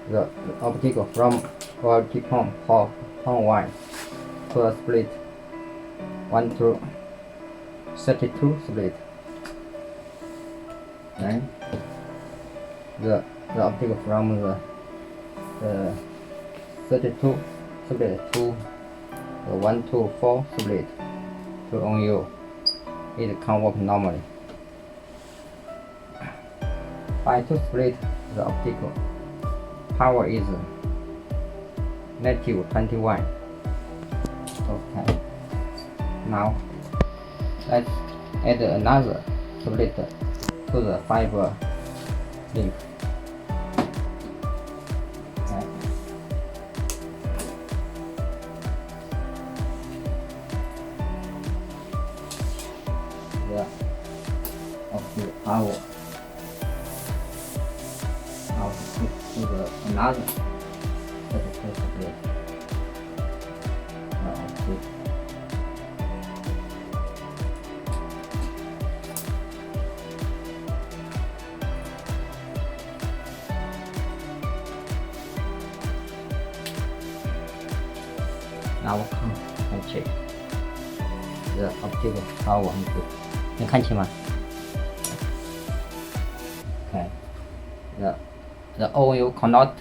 The optical from GPON port 1 to a split 1 to 32 split. Then the optical from the 32 split to the 1 to 4 split to on you. It can work normally. By 2 split, the optical power is -21. Okay. Now let's add another split to the fiber link. Okay. The optical power. Now put to the another split. Okay. Now can check the optical power input. 能看清吗 ？Okay. The OU cannot